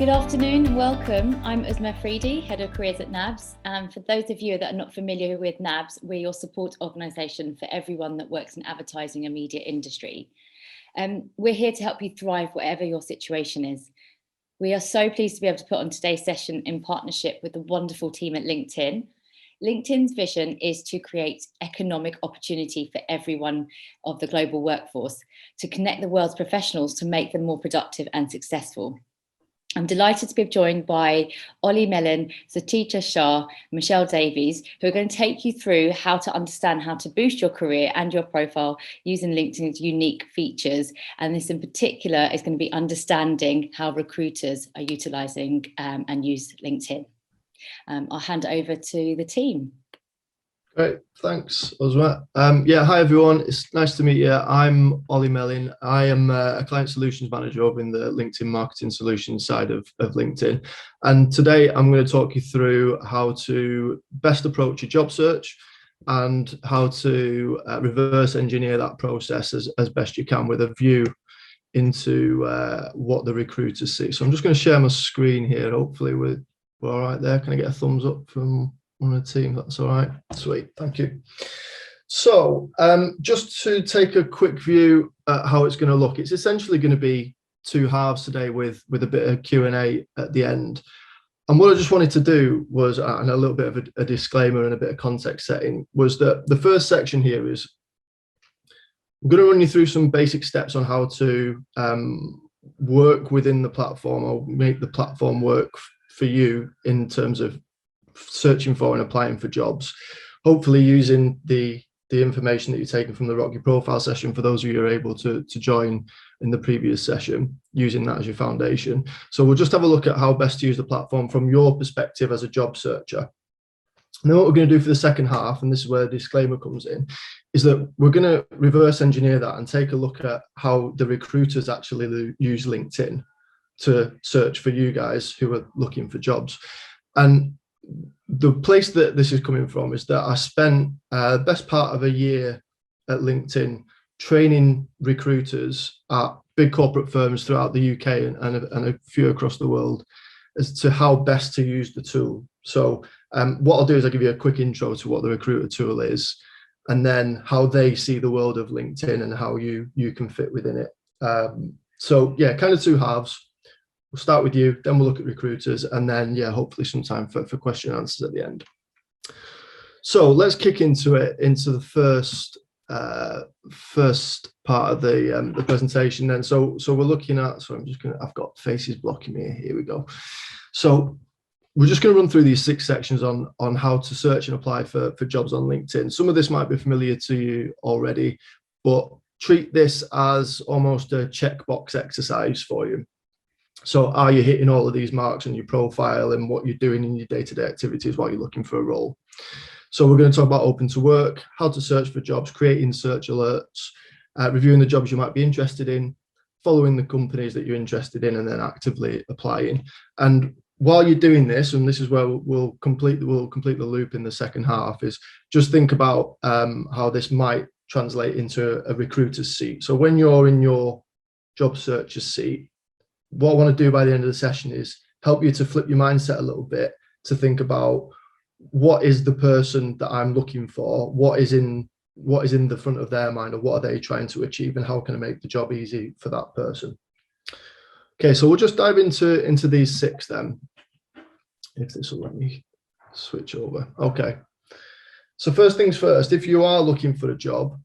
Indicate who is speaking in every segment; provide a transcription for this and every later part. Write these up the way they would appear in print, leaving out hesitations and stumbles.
Speaker 1: Good afternoon and welcome. I'm Uzma Freedy, Head of Careers at NABS. And for those of you that are not familiar with NABS, we're your support organisation for everyone that works in advertising and media industry. We're here to help you thrive whatever your situation is. We are so pleased to be able to put on today's session in partnership with the wonderful team at LinkedIn. LinkedIn's vision is to create economic opportunity for everyone of the global workforce, to connect the world's professionals to make them more productive and successful. I'm delighted to be joined by Ollie Mellon, Satija Shah, Michelle Davies, who are going to take you through how to understand how to boost your career and your profile using LinkedIn's unique features. And this in particular is going to be understanding how recruiters are utilising and use LinkedIn. I'll hand it over to the team.
Speaker 2: Great, thanks, Uzma. Hi everyone, it's nice to meet you. I'm Ollie Mellon. I am a Client Solutions Manager over in the LinkedIn Marketing Solutions side of LinkedIn. And today I'm going to talk you through how to best approach your job search and how to reverse engineer that process as best you can with a view into what the recruiters see. So I'm just going to share my screen here. Hopefully we're all right there. Can I get a thumbs up from on the team? That's all right. Sweet, thank you. So just to take a quick view at how it's going to look, it's essentially going to be two halves today with a bit of Q&A at the end. And what I just wanted to do was, and a little bit of a disclaimer and a bit of context setting, was that the first section here is I'm going to run you through some basic steps on how to work within the platform or make the platform work for you in terms of searching for and applying for jobs, hopefully using the information that you've taken from the Rock Your Profile session, for those of you who are able to join in the previous session, using that as your foundation. So we'll just have a look at how best to use the platform from your perspective as a job searcher. Now what we're going to do for the second half, and this is where the disclaimer comes in, is that we're going to reverse engineer that and take a look at how the recruiters actually use LinkedIn to search for you guys who are looking for jobs. And the place that this is coming from is that I spent the best part of a year at LinkedIn training recruiters at big corporate firms throughout the UK and a few across the world as to how best to use the tool. So what I'll do is I'll give you a quick intro to what the recruiter tool is, and then how they see the world of LinkedIn and how you can fit within it. So yeah, kind of two halves. We'll start with you, then we'll look at recruiters, and then hopefully some time for question and answers at the end. So let's kick into the first part of the presentation then. So we're looking at, so I've got faces blocking me. Here we go. So we're just going to run through these 6 sections on how to search and apply for jobs on LinkedIn. Some of this might be familiar to you already, but treat this as almost a checkbox exercise for you. So are you hitting all of these marks on your profile and what you're doing in your day-to-day activities while you're looking for a role? So we're going to talk about open to work, how to search for jobs, creating search alerts, reviewing the jobs you might be interested in, following the companies that you're interested in, and then actively applying. And while you're doing this, and this is where we'll complete the loop in the second half, is just think about how this might translate into a recruiter's seat. So when you're in your job searcher's seat, what I want to do by the end of the session is help you to flip your mindset a little bit to think about what is the person that I'm looking for, what is in the front of their mind, or what are they trying to achieve, and how can I make the job easy for that person. Okay, so we'll just dive into these 6 then, if this will let me switch over. Okay, so first things first, if you are looking for a job,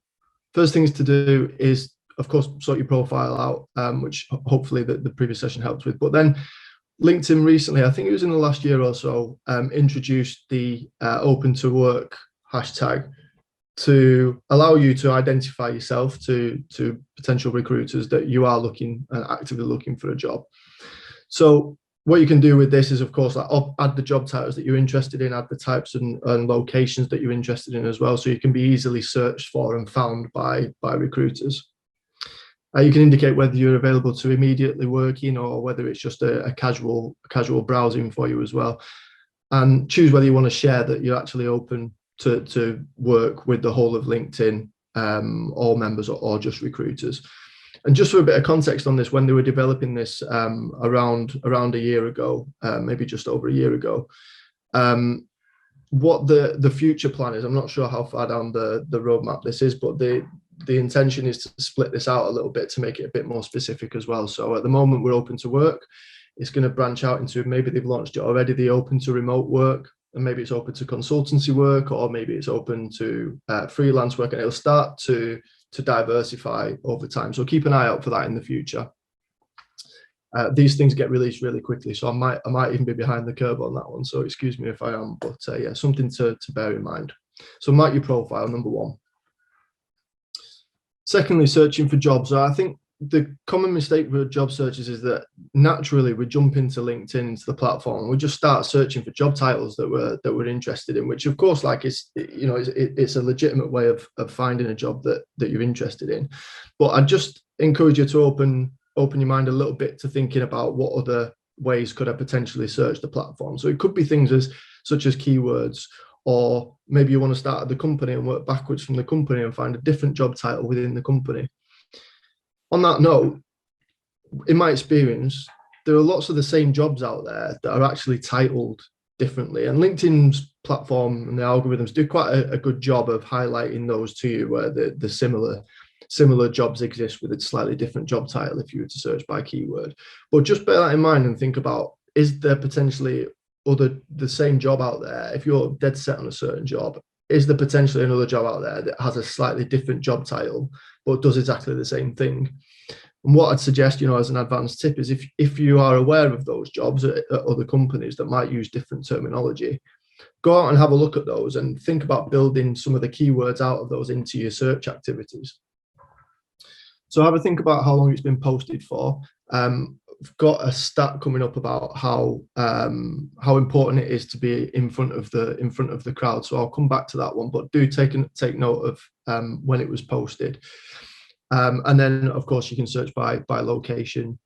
Speaker 2: first things to do is, of course, sort your profile out, which hopefully the previous session helped with. But then LinkedIn recently, I think it was in the last year or so, introduced the open to work hashtag to allow you to identify yourself to potential recruiters that you are looking and actively looking for a job. So what you can do with this is, of course, like add the job titles that you're interested in, add the types and locations that you're interested in as well, so you can be easily searched for and found by recruiters. You can indicate whether you're available to immediately working or whether it's just a casual browsing for you as well. And choose whether you want to share that you're actually open to work with the whole of LinkedIn, all members or just recruiters. And just for a bit of context on this, when they were developing this around a year ago, maybe just over a year ago, what the future plan is, I'm not sure how far down the roadmap this is, but the intention is to split this out a little bit to make it a bit more specific as well. So at the moment, we're open to work. It's going to branch out into, maybe they've launched it already, the open to remote work, and maybe it's open to consultancy work, or maybe it's open to freelance work, and it'll start to diversify over time. So keep an eye out for that in the future. These things get released really quickly, so I might even be behind the curve on that one. So excuse me if I am, but yeah, something to bear in mind. So mark your profile, number one. Secondly, searching for jobs. I think the common mistake with job searches is that naturally we jump into LinkedIn, into the platform, and we just start searching for job titles that we're interested in, which of course, like, it's a legitimate way of finding a job that you're interested in. But I just encourage you to open your mind a little bit to thinking about what other ways could I potentially search the platform. So it could be things such as keywords, or maybe you want to start at the company and work backwards from the company and find a different job title within the company. On that note, in my experience, there are lots of the same jobs out there that are actually titled differently, and LinkedIn's platform and the algorithms do quite a good job of highlighting those to you, where the similar jobs exist with a slightly different job title if you were to search by keyword. But just bear that in mind and think about, is there potentially the same job out there? If you're dead set on a certain job, is there potentially another job out there that has a slightly different job title but does exactly the same thing? And what I'd suggest, as an advanced tip, is if you are aware of those jobs at other companies that might use different terminology, go out and have a look at those and think about building some of the keywords out of those into your search activities. So have a think about how long it's been posted for. I've got a stat coming up about how important it is to be in front of the crowd. So I'll come back to that one, but do take note of when it was posted. And then, of course, you can search by location,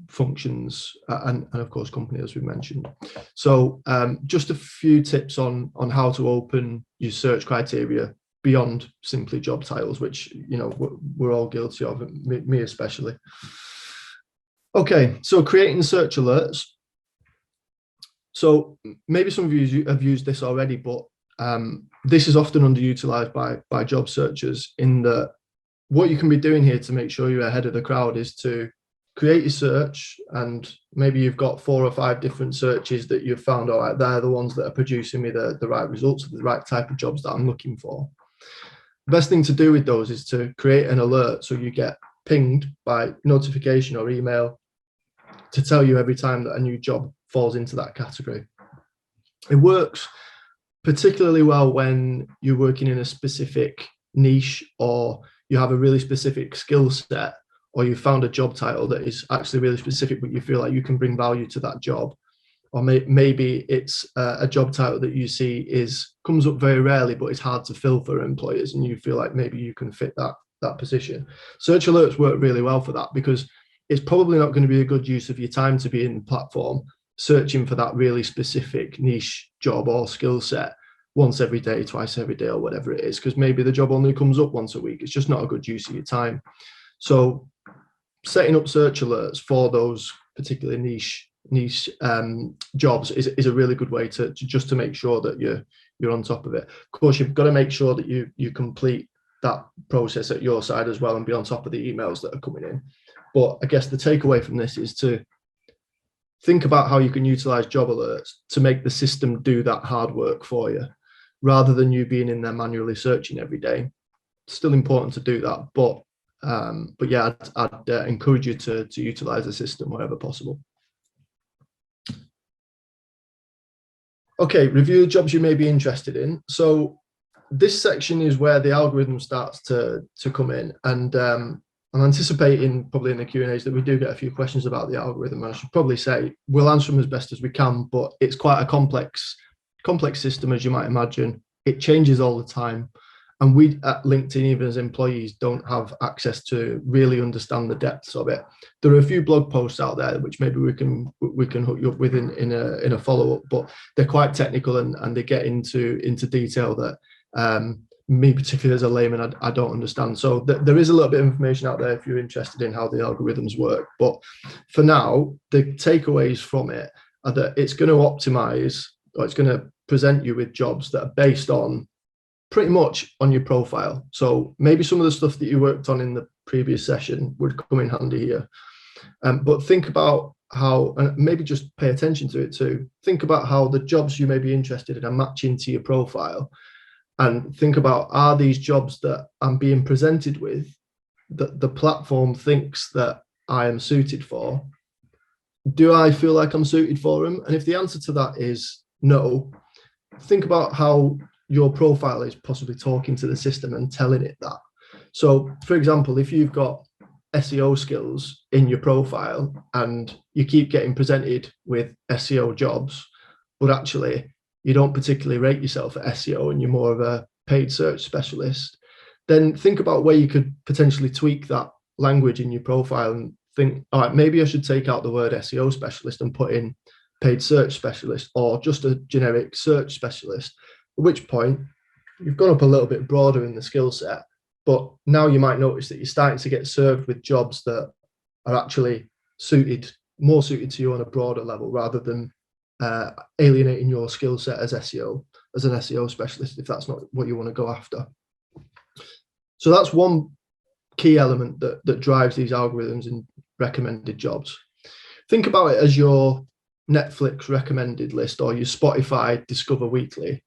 Speaker 2: functions, and of course, company, as we mentioned. So just a few tips on how to open your search criteria beyond simply job titles, which we're all guilty of, me especially. Okay, so creating search alerts. So maybe some of you have used this already, but this is often underutilized by job searchers, in that what you can be doing here to make sure you're ahead of the crowd is to create your search, and maybe you've got 4 or 5 different searches that you've found, all right, they're the ones that are producing me the right results, the right type of jobs that I'm looking for. The best thing to do with those is to create an alert, so you get pinged by notification or email to tell you every time that a new job falls into that category. It works particularly well when you're working in a specific niche, or you have a really specific skill set, or you found a job title that is actually really specific, but you feel like you can bring value to that job. Or maybe it's a job title that you see comes up very rarely, but it's hard to fill for employers, and you feel like maybe you can fit that position. Search alerts work really well for that, because it's probably not going to be a good use of your time to be in the platform searching for that really specific niche job or skill set once every day, twice every day, or whatever it is, because maybe the job only comes up once a week. It's just not a good use of your time. So setting up search alerts for those particular niche jobs is a really good way to just to make sure that you're on top of it. Of course, you've got to make sure that you complete that process at your side as well, and be on top of the emails that are coming in. But I guess the takeaway from this is to think about how you can utilize job alerts to make the system do that hard work for you, rather than you being in there manually searching every day. It's still important to do that, but yeah, I'd encourage you to utilize the system wherever possible. Okay, review the jobs you may be interested in. So this section is where the algorithm starts to come in, and I'm anticipating probably in the Q&As that we do get a few questions about the algorithm, and I should probably say we'll answer them as best as we can, but it's quite a complex system, as you might imagine. It changes all the time, and we at LinkedIn, even as employees, don't have access to really understand the depths of it. There are a few blog posts out there which maybe we can hook you up with in a follow-up, but they're quite technical, and they get into detail that me particularly as a layman, I don't understand. So there is a little bit of information out there if you're interested in how the algorithms work. But for now, the takeaways from it are that it's going to optimize, or it's going to present you with jobs that are based on pretty much on your profile. So maybe some of the stuff that you worked on in the previous session would come in handy here. But think about how, and maybe just pay attention to it too. Think about how the jobs you may be interested in are matching to your profile. And think about, are these jobs that I'm being presented with that the platform thinks that I am suited for? Do I feel like I'm suited for them? And if the answer to that is no, think about how your profile is possibly talking to the system and telling it that. So, for example, if you've got SEO skills in your profile and you keep getting presented with SEO jobs, but actually you don't particularly rate yourself at SEO and you're more of a paid search specialist, then think about where you could potentially tweak that language in your profile and think, all right, maybe I should take out the word SEO specialist and put in paid search specialist or just a generic search specialist, at which point you've gone up a little bit broader in the skill set. But now you might notice that you're starting to get served with jobs that are actually more suited to you on a broader level, rather than alienating your skill set as an SEO specialist, if that's not what you want to go after. So that's one key element that drives these algorithms and recommended jobs. Think about it as your Netflix recommended list or your Spotify Discover Weekly.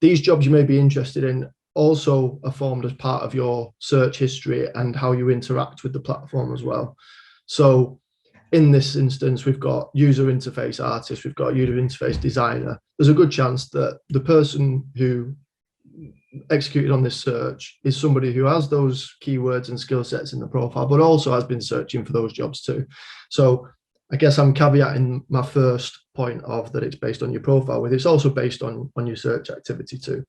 Speaker 2: These jobs you may be interested in also are formed as part of your search history and how you interact with the platform as well. So in this instance, we've got user interface artist, we've got user interface designer. There's a good chance that the person who executed on this search is somebody who has those keywords and skill sets in the profile, but also has been searching for those jobs too. So I guess I'm caveating my first point of that it's based on your profile with it's also based on your search activity too.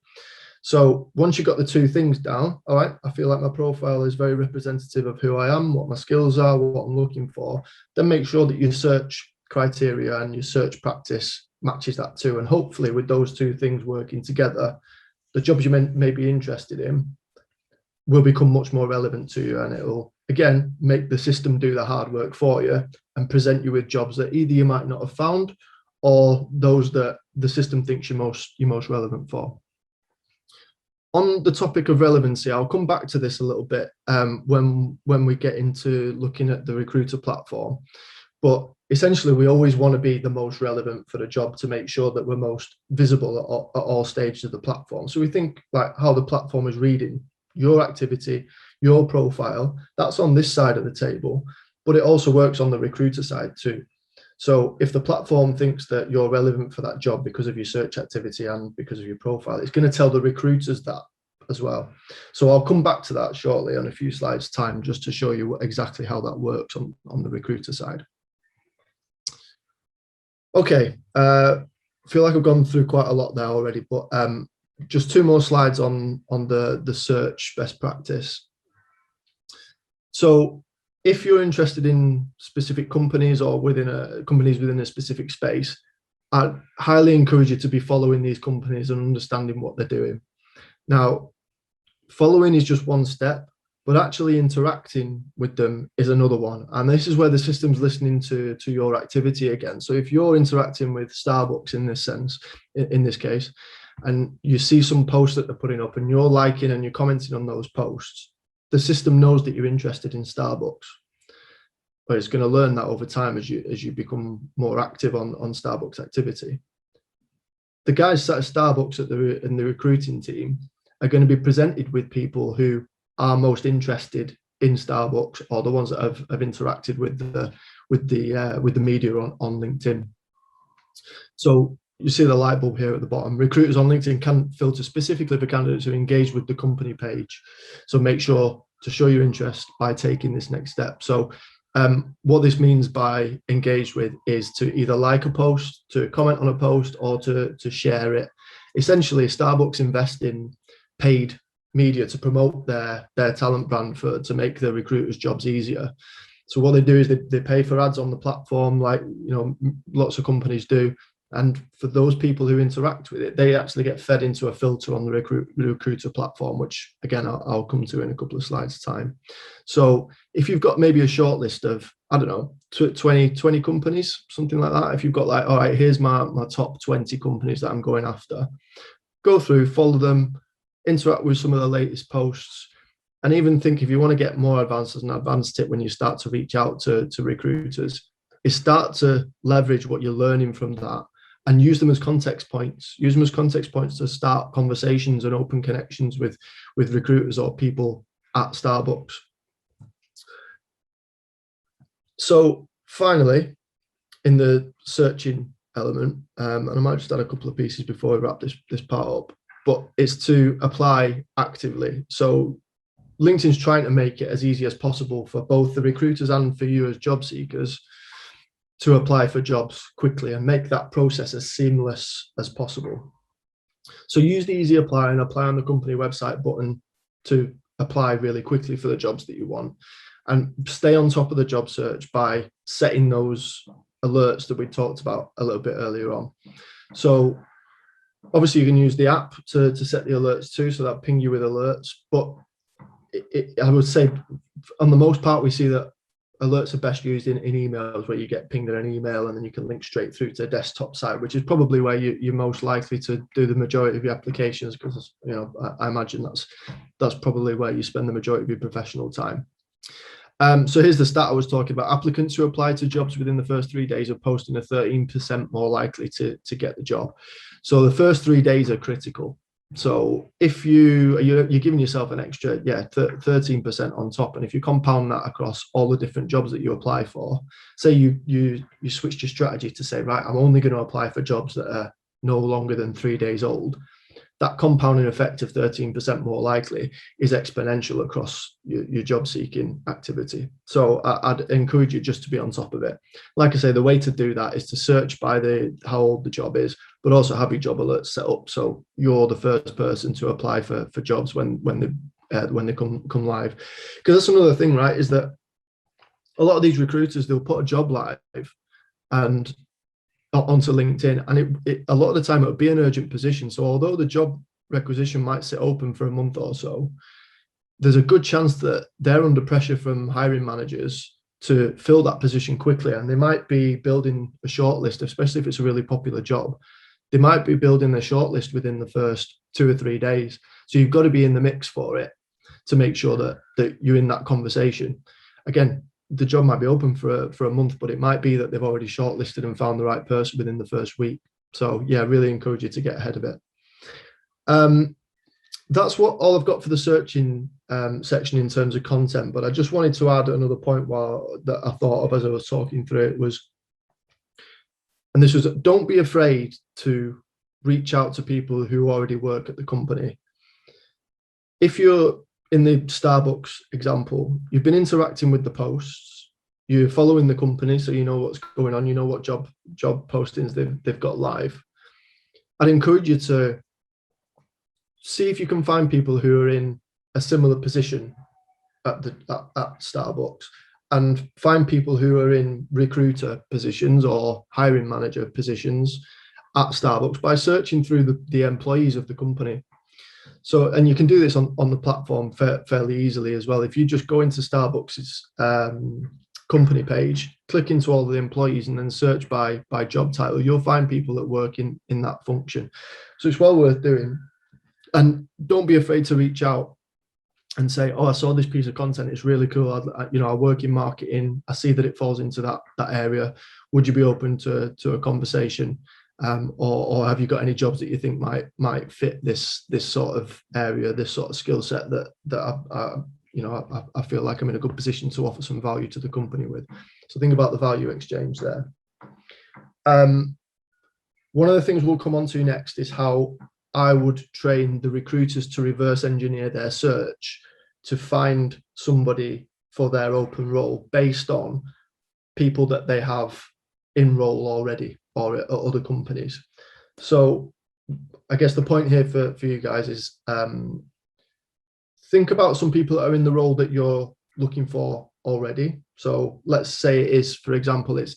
Speaker 2: So once you've got the two things down, all right, I feel like my profile is very representative of who I am, what my skills are, what I'm looking for, then make sure that your search criteria and your search practice matches that too. And hopefully with those two things working together, the jobs you may be interested in will become much more relevant to you, and it will, again, make the system do the hard work for you and present you with jobs that either you might not have found or those that the system thinks you're most relevant for. On the topic of relevancy, I'll come back to this a little bit when we get into looking at the recruiter platform. But essentially, we always want to be the most relevant for the job to make sure that we're most visible at all stages of the platform. So we think like how the platform is reading your activity, your profile, that's on this side of the table, but it also works on the recruiter side too. So if the platform thinks that you're relevant for that job because of your search activity and because of your profile, it's going to tell the recruiters that as well. So I'll come back to that shortly on a few slides time, just to show you exactly how that works on the recruiter side. Okay, I feel like I've gone through quite a lot there already, but just two more slides on the search best practice. So if you're interested in specific companies or companies within a specific space, I highly encourage you to be following these companies and understanding what they're doing. Now, following is just one step, but actually interacting with them is another one. And this is where the system's listening to your activity again. So if you're interacting with Starbucks in this case, and you see some posts that they're putting up and you're liking and you're commenting on those posts, the system knows that you're interested in Starbucks. But it's going to learn that over time as you become more active on Starbucks activity. The guys sat at Starbucks in the recruiting team are going to be presented with people who are most interested in Starbucks, or the ones that have interacted with the media on LinkedIn. So you see the light bulb here at the bottom. Recruiters on LinkedIn can filter specifically for candidates who engage with the company page. So make sure to show your interest by taking this next step. So what this means by engage with is to either like a post, to comment on a post, or to share it. Essentially, Starbucks invest in paid media to promote their talent brand to make the recruiters' jobs easier. So what they do is they pay for ads on the platform, like lots of companies do. And for those people who interact with it, they actually get fed into a filter on the recruiter platform, which again, I'll come to in a couple of slides time. So if you've got maybe a short list of, I don't know, 20 companies, something like that. If you've got like, all right, here's my top 20 companies that I'm going after, go through, follow them, interact with some of the latest posts, and even think if you want to get more advanced, as an advanced tip when you start to reach out to recruiters, is start to leverage what you're learning from that and use them as context points. Use them as context points to start conversations and open connections with recruiters or people at Starbucks. So finally, in the searching element, and I might just add a couple of pieces before we wrap this part up, but it's to apply actively. So LinkedIn's trying to make it as easy as possible for both the recruiters and for you as job seekers to apply for jobs quickly and make that process as seamless as possible. So use the easy apply and apply on the company website button to apply really quickly for the jobs that you want, and stay on top of the job search by setting those alerts that we talked about a little bit earlier on. So obviously you can use the app to set the alerts too, so that ping you with alerts, but I would say on the most part, we see that alerts are best used in emails, where you get pinged in an email and then you can link straight through to a desktop site, which is probably where you're most likely to do the majority of your applications, because I imagine that's probably where you spend the majority of your professional time. So here's the stat I was talking about. Applicants who apply to jobs within the first 3 days of posting are 13% more likely to get the job. So the first 3 days are critical. So if you're giving yourself an extra 13% on top, and if you compound that across all the different jobs that you apply for, say you switched your strategy to say, right, I'm only going to apply for jobs that are no longer than 3 days old, that compounding effect of 13% more likely is exponential across your job seeking activity. So I'd encourage you just to be on top of it. Like I say, the way to do that is to search by how old the job is, but also have your job alerts set up so you're the first person to apply for jobs when they come live. Because that's another thing, right, is that a lot of these recruiters, they'll put a job live and onto LinkedIn, and a lot of the time it would be an urgent position. So although the job requisition might sit open for a month or so, there's a good chance that they're under pressure from hiring managers to fill that position quickly, and they might be building a shortlist, especially if it's a really popular job. They might be building a shortlist within the first 2 or 3 days. So you've got to be in the mix for it to make sure that you're in that conversation. Again, the job might be open for a month, but it might be that they've already shortlisted and found the right person within the first week. So yeah, really encourage you to get ahead of it. That's all I've got for the searching section in terms of content, but I just wanted to add another point that I thought of as I was talking through it was, and this was, don't be afraid to reach out to people who already work at the company. If you're in the Starbucks example, you've been interacting with the posts, you're following the company, so you know what's going on, you know what job postings they've got live. I'd encourage you to see if you can find people who are in a similar position at Starbucks, and find people who are in recruiter positions or hiring manager positions at Starbucks by searching through the employees of the company. So, and you can do this on the platform fairly easily as well. If you just go into Starbucks's company page, click into all the employees and then search by job title, you'll find people that work in that function. So it's well worth doing. And don't be afraid to reach out and say, oh, I saw this piece of content, it's really cool. I work in marketing, I see that it falls into that area. Would you be open to a conversation? Or have you got any jobs that you think might fit this sort of area, this sort of skill set that I feel like I'm in a good position to offer some value to the company with. So think about the value exchange there. One of the things we'll come on to next is how I would train the recruiters to reverse engineer their search to find somebody for their open role based on people that they have in role already or at other companies. So I guess the point here for you guys is think about some people that are in the role that you're looking for already. So let's say it is, for example, it's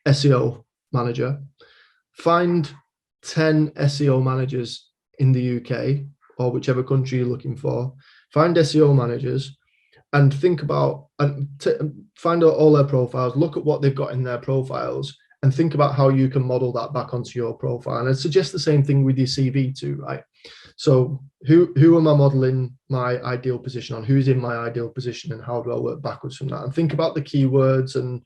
Speaker 2: SEO manager. find 10 SEO managers in the UK or whichever country you're looking for. Find SEO managers and think about and find out all their profiles, look at what they've got in their profiles, and think about how you can model that back onto your profile. And I'd suggest the same thing with your CV too, right? So who am I modeling my ideal position on? Who's in my ideal position, and how do I work backwards from that? And think about the keywords and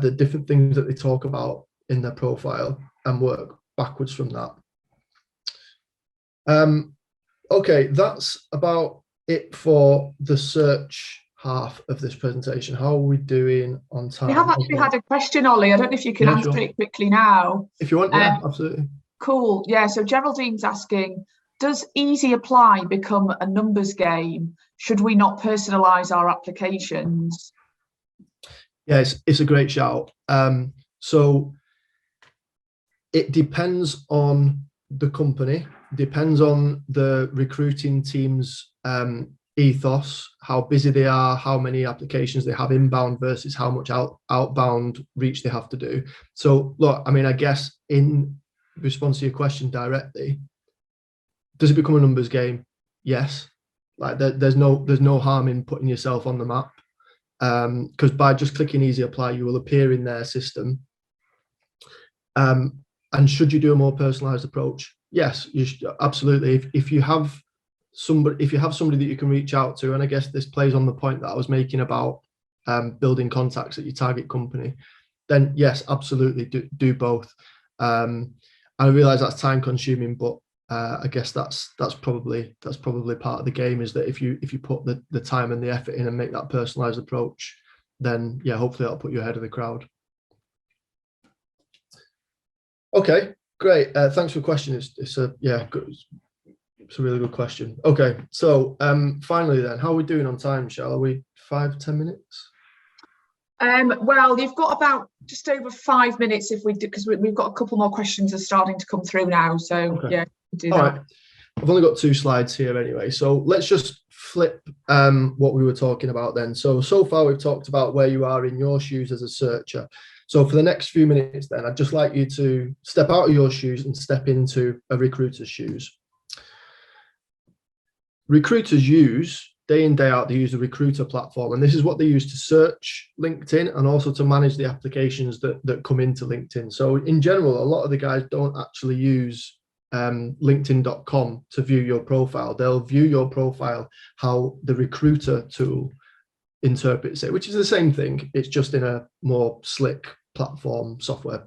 Speaker 2: the different things that they talk about in their profile and work backwards from that. Okay, that's about it for the search half of this presentation. How are we doing on time?
Speaker 3: We have actually had a question, Ollie. I don't know if you can answer it quickly now.
Speaker 2: If you want, yeah, absolutely.
Speaker 3: Cool. Yeah, so Geraldine's asking, does easy apply become a numbers game? Should we not personalize our applications?
Speaker 2: Yeah, it's a great shout. So it depends on the company, depends on the recruiting team's ethos, how busy they are, how many applications they have inbound versus how much outbound reach they have to do. So look, I mean, I guess in response to your question directly, does it become a numbers game? Yes. Like there's no harm in putting yourself on the map, because by just clicking easy apply, you will appear in their system. And should you do a more personalized approach? Yes, you should, absolutely. If you have somebody that you can reach out to, and I guess this plays on the point that I was making about building contacts at your target company, then yes, absolutely do both. I realize that's time consuming, but I guess that's probably part of the game, is that if you put the time and the effort in and make that personalized approach, then yeah, hopefully that'll put you ahead of the crowd. Okay, great. Thanks for the question. It's a really good question. Okay, so finally then, how are we doing on time, Shell? Are we 5-10 minutes?
Speaker 3: Well, you've got about just over 5 minutes if we do, because we've got a couple more questions are starting to come through now. So okay. Yeah, do that. All right.
Speaker 2: I've only got 2 slides here anyway, so let's just flip what we were talking about then. So far we've talked about where you are in your shoes as a searcher. So for the next few minutes then, I'd just like you to step out of your shoes and step into a recruiter's shoes. Recruiters use, day in, day out, they use the recruiter platform, and this is what they use to search LinkedIn and also to manage the applications that come into LinkedIn. So in general, a lot of the guys don't actually use linkedin.com to view your profile. They'll view your profile how the recruiter tool interprets it, which is the same thing. It's just in a more slick platform, software,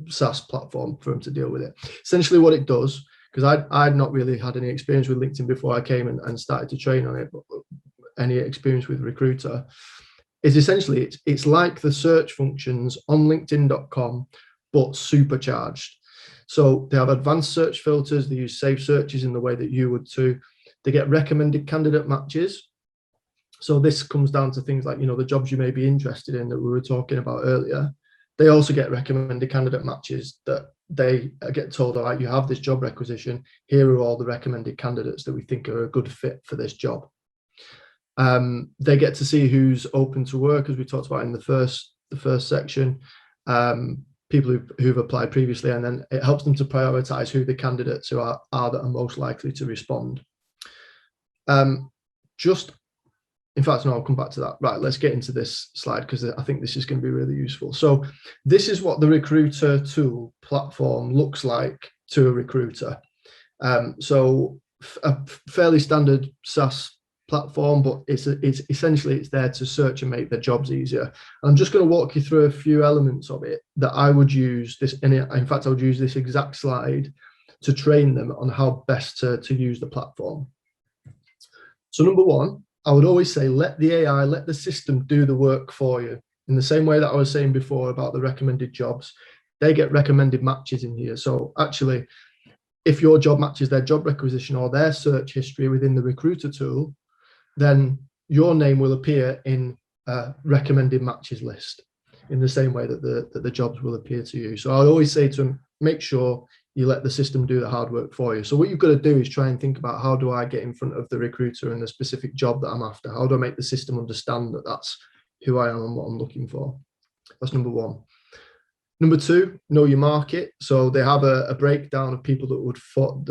Speaker 2: SaaS platform for them to deal with it. Essentially what it does, because I'd not really had any experience with LinkedIn before I came and started to train on it, but any experience with Recruiter, is essentially it's like the search functions on linkedin.com, but supercharged. So they have advanced search filters, they use safe searches in the way that you would too. They get recommended candidate matches. So this comes down to things like, the jobs you may be interested in that we were talking about earlier. They also get recommended candidate matches that they get told, all right, you have this job requisition. Here are all the recommended candidates that we think are a good fit for this job. They get to see who's open to work, as we talked about in the first section, people who've applied previously, and then it helps them to prioritize who the candidates who are that are most likely to respond. In fact, no, I'll come back to that. Right, let's get into this slide because I think this is going to be really useful. So this is what the recruiter tool platform looks like to a recruiter. So a fairly standard SaaS platform, but it's essentially there to search and make their jobs easier. And I'm just going to walk you through a few elements of it that I would use this. And in fact, I would use this exact slide to train them on how best to use the platform. So number one, I would always say, let the AI, let the system do the work for you. In the same way that I was saying before about the recommended jobs, they get recommended matches in here. So actually, if your job matches their job requisition or their search history within the recruiter tool, then your name will appear in a recommended matches list in the same way that the jobs will appear to you. So I always say to them, make sure you let the system do the hard work for you. So what you've got to do is try and think about, how do I get in front of the recruiter and the specific job that I'm after? How do I make the system understand that that's who I am and what I'm looking for? That's number one. Number two, know your market. So they have a breakdown of people that would fall,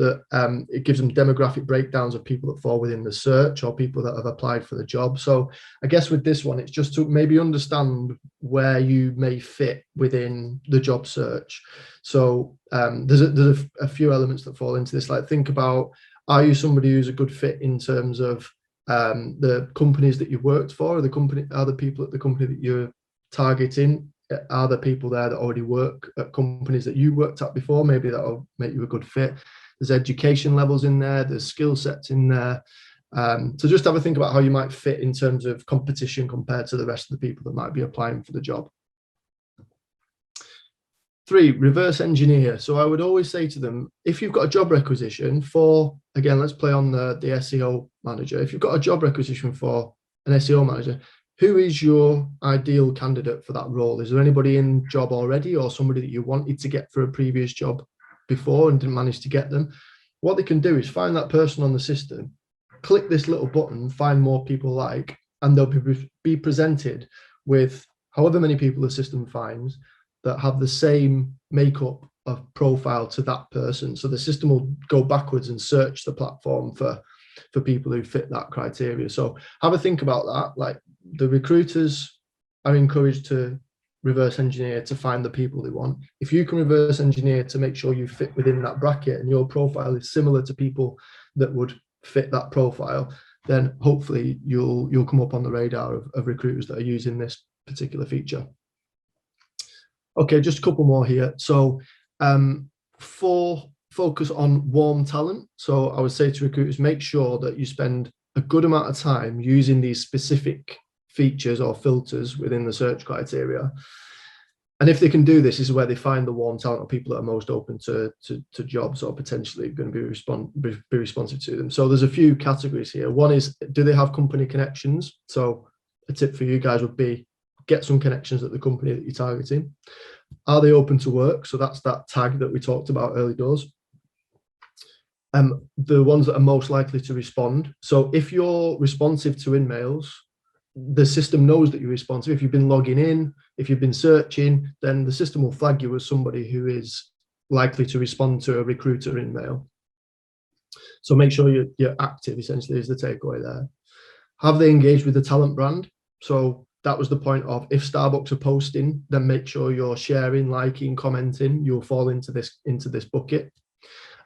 Speaker 2: it gives them demographic breakdowns of people that fall within the search or people that have applied for the job. So I guess with this one, it's just to maybe understand where you may fit within the job search. So there's a few elements that fall into this. Like, think about, are you somebody who's a good fit in terms of the companies that you've worked for, or are the people at the company that you're targeting? Are there people there that already work at companies that you worked at before? Maybe that'll make you a good fit. There's education levels in there, there's skill sets in there. So just have a think about how you might fit in terms of competition compared to the rest of the people that might be applying for the job. 3, reverse engineer. So I would always say to them, if you've got a job requisition for, again, let's play on the SEO manager. If you've got a job requisition for an SEO manager, who is your ideal candidate for that role? Is there anybody in job already, or somebody that you wanted to get for a previous job before and didn't manage to get them? What they can do is find that person on the system, click this little button, find more people like, and they'll be presented with however many people the system finds that have the same makeup of profile to that person. So the system will go backwards and search the platform for people who fit that criteria. So have a think about that. Like, the recruiters are encouraged to reverse engineer to find the people they want. If you can reverse engineer to make sure you fit within that bracket and your profile is similar to people that would fit that profile, then hopefully you'll come up on the radar of recruiters that are using this particular feature. Okay, just a couple more here. So 4, focus on warm talent. So I would say to recruiters, make sure that you spend a good amount of time using these specific features or filters within the search criteria. And if they can do this, is where they find the warm talent, or people that are most open to jobs or potentially going to be responsive to them. So there's a few categories here. One is, do they have company connections? So a tip for you guys would be, get some connections at the company that you're targeting. Are they open to work? So that's that tag that we talked about early doors. The ones that are most likely to respond. So if you're responsive to emails, the system knows that you're responsive. If you've been logging in, if you've been searching, then the system will flag you as somebody who is likely to respond to a recruiter email. So make sure you're active, essentially, is the takeaway there. Have they engaged with the talent brand? So that was the point of, if Starbucks are posting, then make sure you're sharing, liking, commenting. You'll fall into this bucket.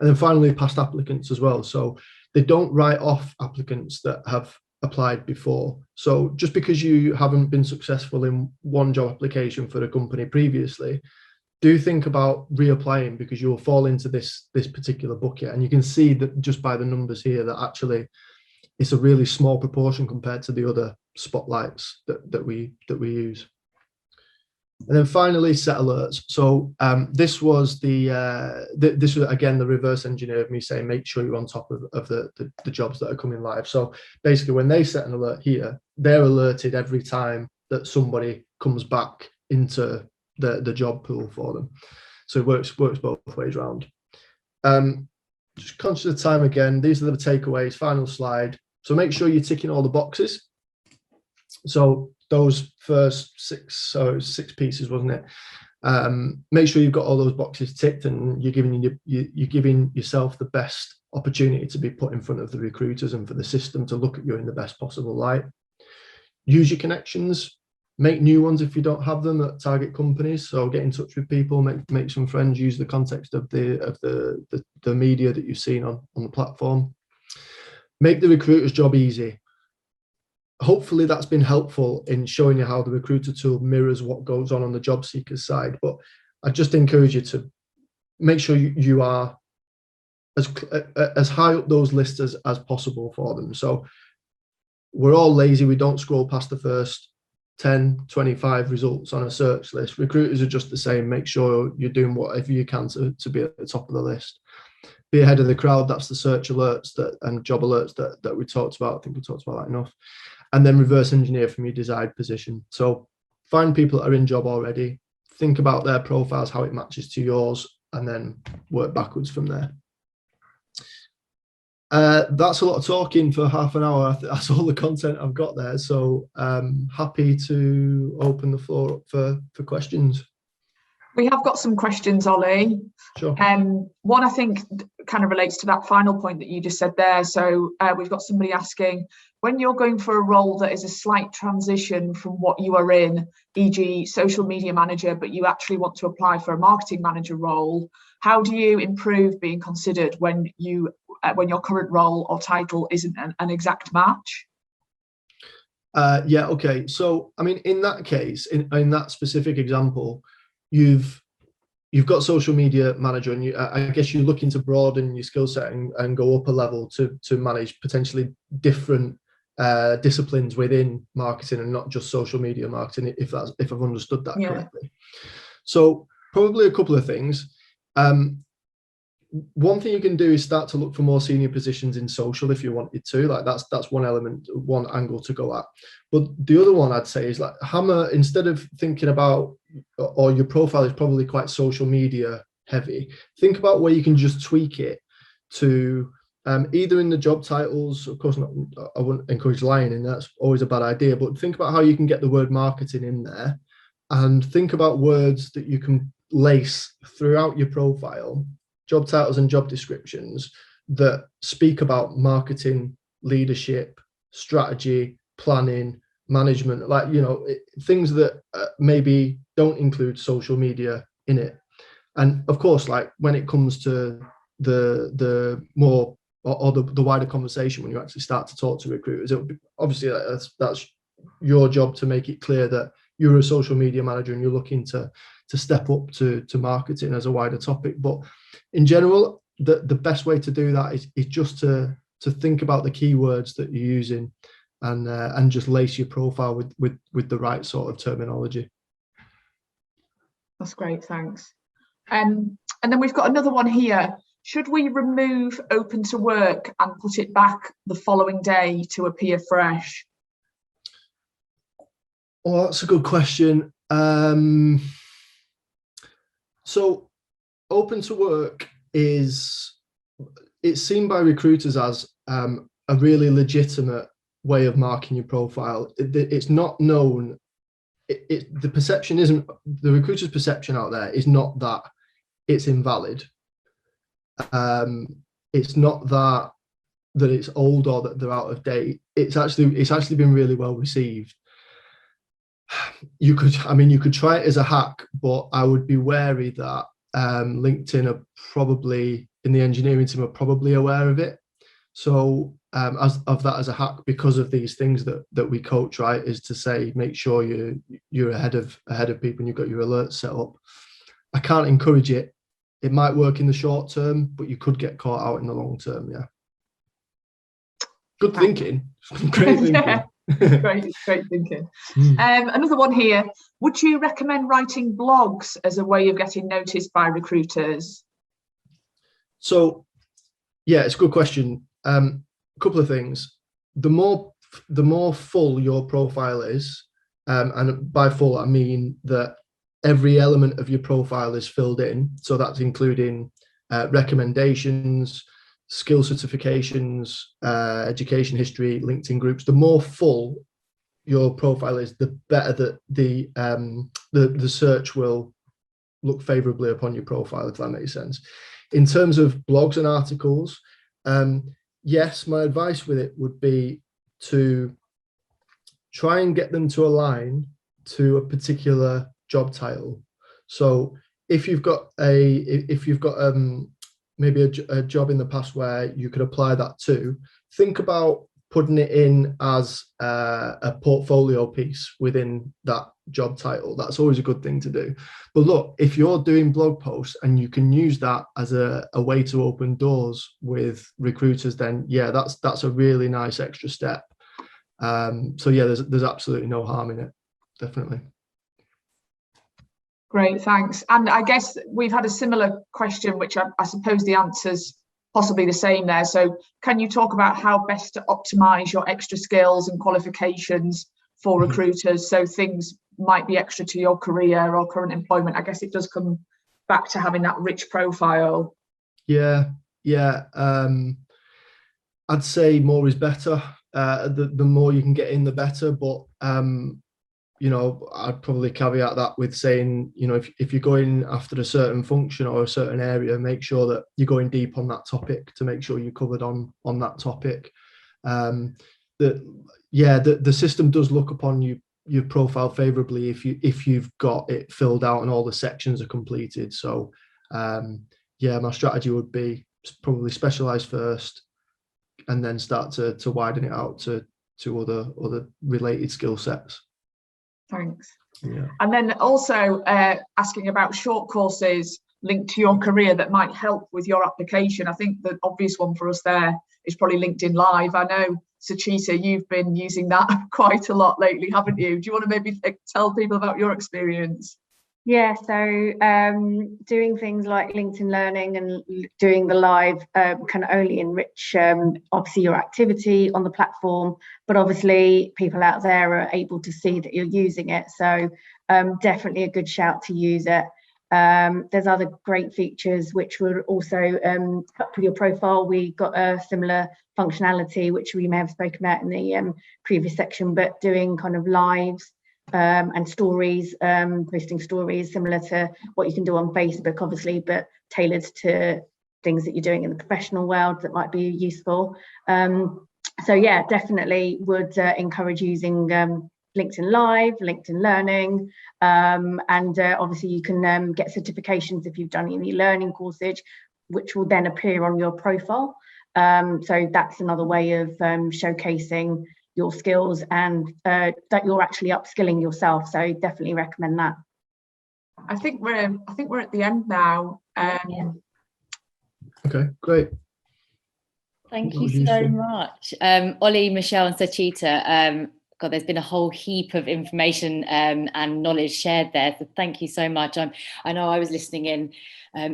Speaker 2: And then finally, past applicants as well. So they don't write off applicants that have applied before. So just because you haven't been successful in one job application for a company previously, do think about reapplying, because you'll fall into this particular bucket. And you can see that just by the numbers here that actually it's a really small proportion compared to the other spotlights that we use. And then finally, set alerts. So this was this was again the reverse engineer of me saying, make sure you're on top of the jobs that are coming live. So basically, when they set an alert here, they're alerted every time that somebody comes back into the job pool for them. So it works both ways around. Just conscious of time again, these are the takeaways, final slide. So make sure you're ticking all the boxes. So those first 6 pieces, wasn't it? Make sure you've got all those boxes ticked, and you're giving yourself the best opportunity to be put in front of the recruiters and for the system to look at you in the best possible light. Use your connections, make new ones if you don't have them at target companies. So get in touch with people, make some friends, use the context of the media that you've seen on the platform. Make the recruiter's job easy. Hopefully that's been helpful in showing you how the recruiter tool mirrors what goes on the job seeker's side. But I just encourage you to make sure you are as high up those lists as possible for them. So we're all lazy. We don't scroll past the first 10, 25 results on a search list. Recruiters are just the same. Make sure you're doing whatever you can to be at the top of the list. Be ahead of the crowd. That's the search alerts and job alerts that we talked about. I think we talked about that enough. And then reverse engineer from your desired position. So find people that are in job already, think about their profiles, how it matches to yours, and then work backwards from there. That's a lot of talking for half an hour. That's all the content I've got there. So happy to open the floor up for questions.
Speaker 3: We have got some questions, Ollie.
Speaker 2: Sure.
Speaker 3: One I think kind of relates to that final point that you just said there. So we've got somebody asking, when you're going for a role that is a slight transition from what you are in, e.g. social media manager, but you actually want to apply for a marketing manager role, how do you improve being considered when your current role or title isn't an exact match?
Speaker 2: Yeah, okay. So, I mean, in that case, in that specific example, you've got social media manager, and I guess you're looking to broaden your skill set and go up a level to manage potentially different disciplines within marketing and not just social media marketing, if I've understood that correctly. So probably a couple of things. One thing you can do is start to look for more senior positions in social if you wanted to. Like that's one element, one angle to go at. But the other one I'd say is like instead of thinking about, or your profile is probably quite social media heavy, think about where you can just tweak it to either in the job titles. Of course, I wouldn't encourage lying in, that's always a bad idea, but think about how you can get the word marketing in there, and think about words that you can lace throughout your profile, job titles and job descriptions, that speak about marketing, leadership, strategy, planning, management, like, things that maybe don't include social media in it. And of course, like when it comes to the more or the wider conversation, when you actually start to talk to recruiters, it'll be, obviously that's your job to make it clear that you're a social media manager and you're looking to step up to marketing as a wider topic. But in general, the best way to do that is just to think about the keywords that you're using, and just lace your profile with the right sort of terminology.
Speaker 3: That's great, thanks. And then we've got another one here. Should we remove open to work and put it back the following day to appear fresh?
Speaker 2: Oh, that's a good question. So open to work it's seen by recruiters as a really legitimate way of marking your profile. It's not known. The perception isn't, the recruiter's perception out there is not that it's invalid. It's not that it's old or that they're out of date. It's actually been really well received. You could try it as a hack, but I would be wary that LinkedIn are probably, in the engineering team, are probably aware of it. So as a hack, because of these things that we coach, right, is to say, make sure you're ahead of people and you've got your alerts set up. I can't encourage it. It might work in the short term, but you could get caught out in the long term. Yeah. Good thinking. Great thinking.
Speaker 3: Yeah. Great thinking. Another one here. Would you recommend writing blogs as a way of getting noticed by recruiters?
Speaker 2: So, yeah, it's a good question. A couple of things. The more full your profile is, and by full I mean that every element of your profile is filled in. So that's including recommendations, skill certifications, education history, LinkedIn groups. The more full your profile is, the better that the search will look favorably upon your profile, if that makes sense. In terms of blogs and articles, yes, my advice with it would be to try and get them to align to a particular job title. So if you've got maybe a job in the past where you could apply that to, think about putting it in as a portfolio piece within that job title. That's always a good thing to do. But look, if you're doing blog posts and you can use that as a way to open doors with recruiters, then yeah, that's a really nice extra step. So yeah, there's absolutely no harm in it, definitely.
Speaker 3: Great, thanks. And I guess we've had a similar question, which I suppose the answer's possibly the same there. So can you talk about how best to optimize your extra skills and qualifications for recruiters, so things might be extra to your career or current employment? I guess it does come back to having that rich profile.
Speaker 2: Yeah. I'd say more is better. The more you can get in, the better. But I'd probably caveat that with saying, if you're going after a certain function or a certain area, make sure that you're going deep on that topic to make sure you're covered on that topic. The system does look upon your profile favorably if you've got it filled out and all the sections are completed. So my strategy would be probably specialize first and then start to widen it out to other related skill sets.
Speaker 3: Thanks.
Speaker 2: Yeah.
Speaker 3: And then also asking about short courses linked to your career that might help with your application. I think the obvious one for us there is probably LinkedIn Live. I know, Suchita, you've been using that quite a lot lately, haven't you? Do you want to maybe tell people about your experience?
Speaker 4: Yeah, so doing things like LinkedIn Learning and doing the live can only enrich obviously your activity on the platform, but obviously people out there are able to see that you're using it. So definitely a good shout to use it. There's other great features which would also help with your profile. We got a similar functionality which we may have spoken about in the previous section, but doing kind of lives and stories, posting stories similar to what you can do on Facebook, obviously, but tailored to things that you're doing in the professional world that might be useful. So yeah, definitely would encourage using LinkedIn Live, LinkedIn Learning, and obviously you can get certifications if you've done any learning courses, which will then appear on your profile. So that's another way of showcasing your skills and that you're actually upskilling yourself. So definitely recommend that.
Speaker 3: I think we're at the end now.
Speaker 1: Yeah.
Speaker 2: Okay, great.
Speaker 1: Thank you so much, Ollie, Michelle, and Suchita. God, there's been a whole heap of information and knowledge shared there. So thank you so much. I know I was listening in.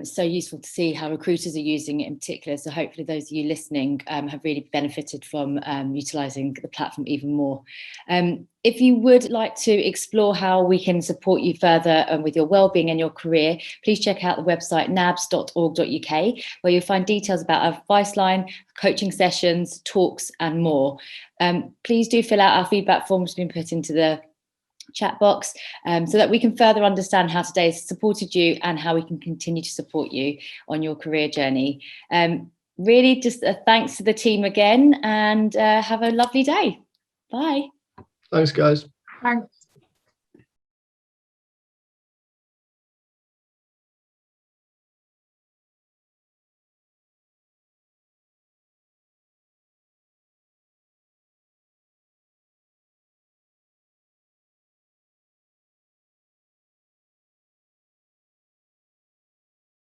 Speaker 1: So useful to see how recruiters are using it in particular. So hopefully those of you listening have really benefited from utilising the platform even more. If you would like to explore how we can support you further with your wellbeing and your career, please check out the website nabs.org.uk, where you'll find details about our advice line, coaching sessions, talks, and more. Please do fill out our feedback forms being put into the chat box so that we can further understand how today has supported you and how we can continue to support you on your career journey. Really just thanks to the team again, and have a lovely day. Bye.
Speaker 2: Thanks, guys.
Speaker 3: Thanks.